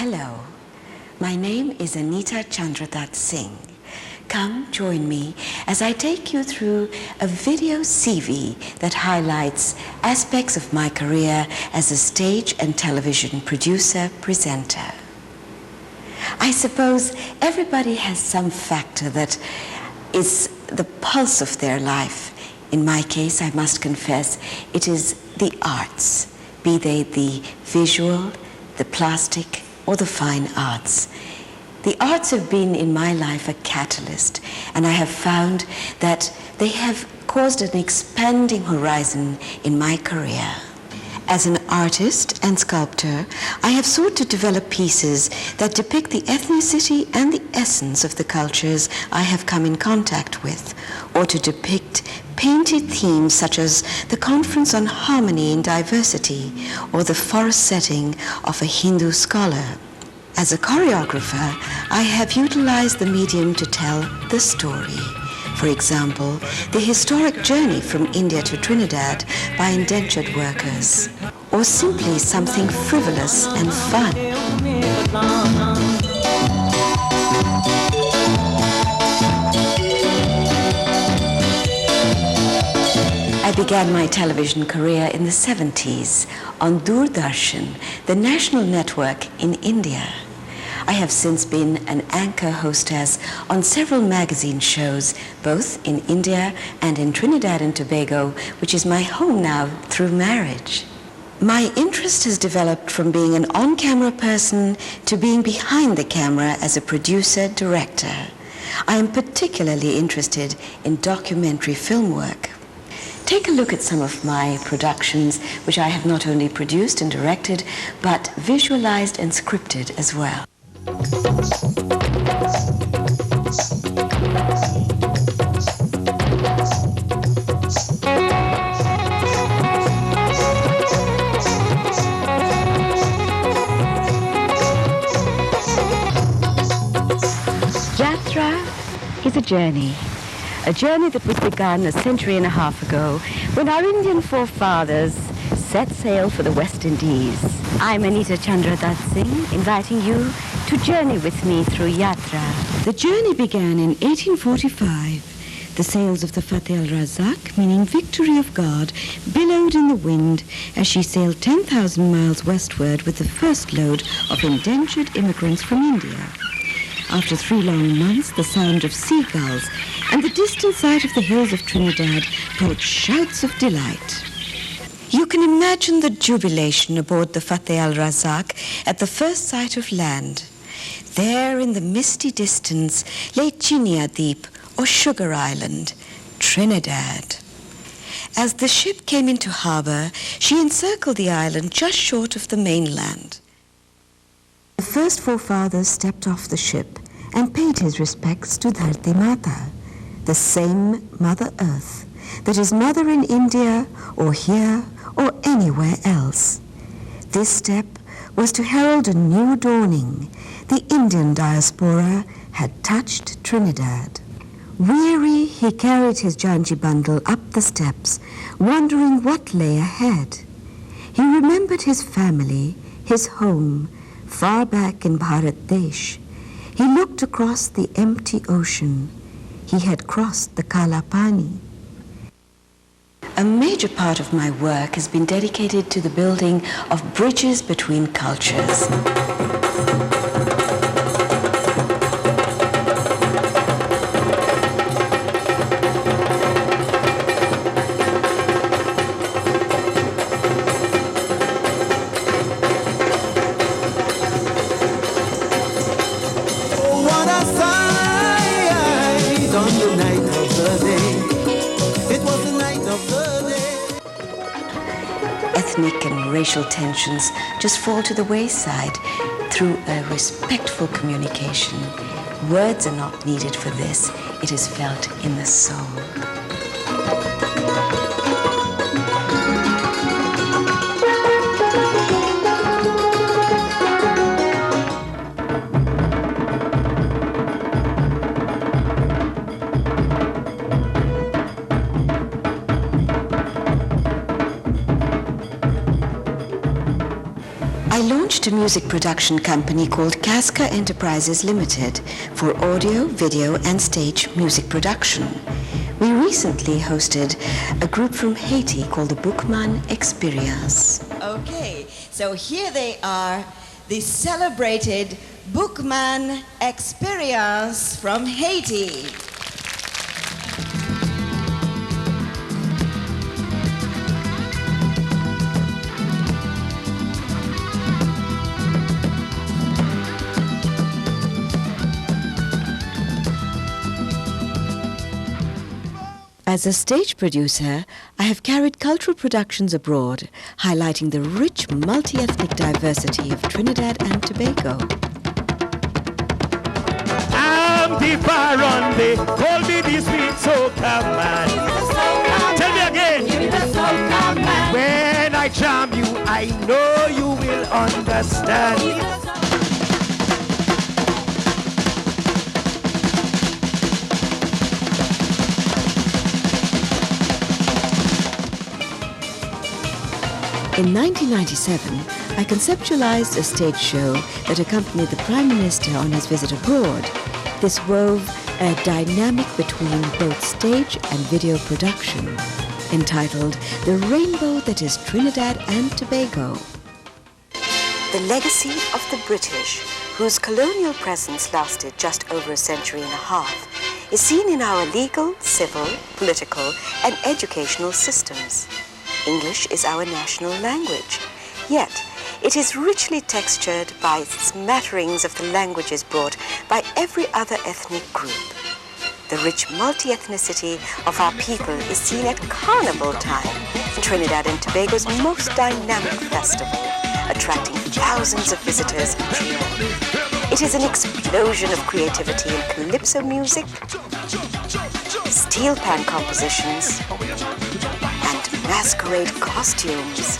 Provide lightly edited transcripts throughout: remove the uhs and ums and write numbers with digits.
Hello, my name is Anita Chandradath Singh. Come join me as I take you through a video CV that highlights aspects of my career as a stage and television producer-presenter. I suppose everybody has some factor that is the pulse of their life. In my case, I must confess, it is the arts, be they the visual, the plastic, or the fine arts. The arts have been in my life a catalyst, and I have found that they have caused an expanding horizon in my career. As an artist and sculptor, I have sought to develop pieces that depict the ethnicity and the essence of the cultures I have come in contact with, or to depict painted themes such as the Conference on Harmony in Diversity or the forest setting of a Hindu scholar. As a choreographer, I have utilized the medium to tell the story. For example, the historic journey from India to Trinidad by indentured workers, or simply something frivolous and fun. I began my television career in the 70s on Darshan, the national network in India. I have since been an anchor hostess on several magazine shows, both in India and in Trinidad and Tobago, which is my home now through marriage. My interest has developed from being an on-camera person to being behind the camera as a producer-director. I am particularly interested in documentary film work. Take a look at some of my productions, which I have not only produced and directed, but visualized and scripted as well. Yatra is a journey that was begun a century and a half ago when our Indian forefathers set sail for the West Indies. I'm Anita Chandradath Singh, inviting you to journey with me through Yatra. The journey began in 1845. The sails of the Fateh al-Razak, meaning victory of God, billowed in the wind as she sailed 10,000 miles westward with the first load of indentured immigrants from India. After 3 long months, the sound of seagulls and the distant sight of the hills of Trinidad brought shouts of delight. You can imagine the jubilation aboard the Fateh al-Razak at the first sight of land. There in the misty distance lay Chinia Deep, or Sugar Island, Trinidad. As the ship came into harbor, she encircled the island just short of the mainland. The first forefathers stepped off the ship and paid his respects to Dharti Mata, the same Mother Earth that is mother in India or here or anywhere else. This step was to herald a new dawning. The Indian diaspora had touched Trinidad. Weary, he carried his Janji bundle up the steps, wondering what lay ahead. He remembered his family, his home, far back in Bharat Desh. He looked across the empty ocean. He had crossed the Kala Pani. A major part of my work has been dedicated to the building of bridges between cultures. Ethnic and racial tensions just fall to the wayside through a respectful communication. Words are not needed for this. It is felt in the soul. I I launched a music production company called Casca Enterprises Limited for audio, video, and stage music production. We recently hosted a group from Haiti called the Bookman Experience. Okay, so here they are, the celebrated Bookman Experience from Haiti. As a stage producer, I have carried cultural productions abroad, highlighting the rich multi-ethnic diversity of Trinidad and Tobago. I'm the Baronde, call me the sweet soca man. Tell me again. When I charm you, I know you will understand. In 1997, I conceptualized a stage show that accompanied the Prime Minister on his visit abroad. This wove a dynamic between both stage and video production, entitled The Rainbow That Is Trinidad and Tobago. The legacy of the British, whose colonial presence lasted just over a century and a half, is seen in our legal, civil, political, and educational systems. English is our national language, yet it is richly textured by smatterings of the languages brought by every other ethnic group. The rich multi-ethnicity of our people is seen at Carnival time, Trinidad and Tobago's most dynamic festival, attracting thousands of visitors each year. It is an explosion of creativity in calypso music, steel pan compositions, and masquerade costumes.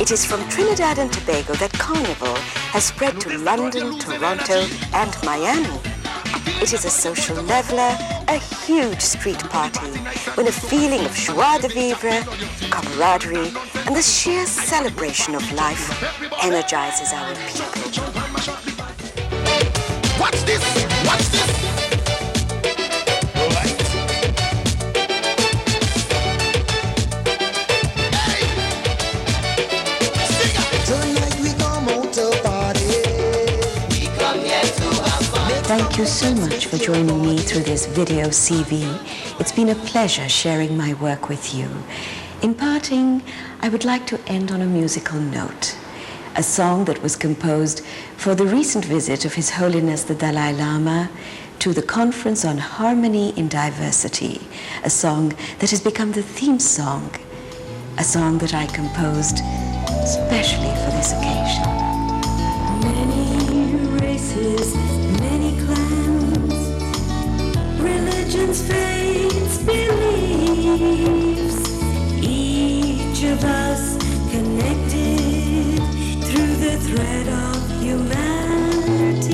It is from Trinidad and Tobago that Carnival has spread to London, Toronto, and Miami. It is a social leveler, a huge street party, when a feeling of joie de vivre, camaraderie, and the sheer celebration of life energizes our people. Watch this! Watch this! Thank you so much for joining me through this video CV. It's been a pleasure sharing my work with you. In parting, I would like to end on a musical note, a song that was composed for the recent visit of His Holiness the Dalai Lama to the Conference on Harmony in Diversity, a song that has become the theme song, a song that I composed especially for this occasion. Many races, many clans, religions, faiths, beliefs, each of us connected through the thread of humanity.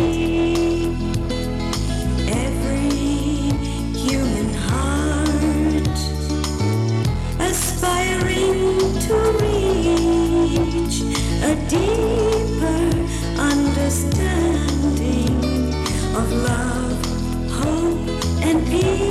Every human heart aspiring to reach a deeper understanding of love, hope, and peace.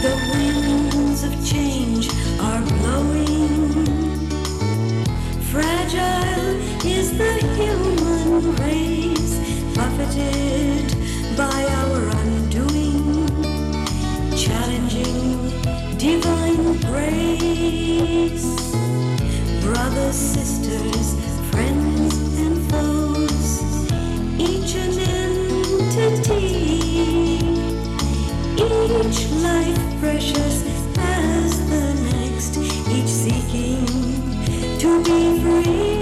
The winds of change are blowing. Fragile is the human race, buffeted by our undoing, challenging divine grace. Brothers, sisters, friends, and foes, each an entity, each life precious as the next, each seeking to be free.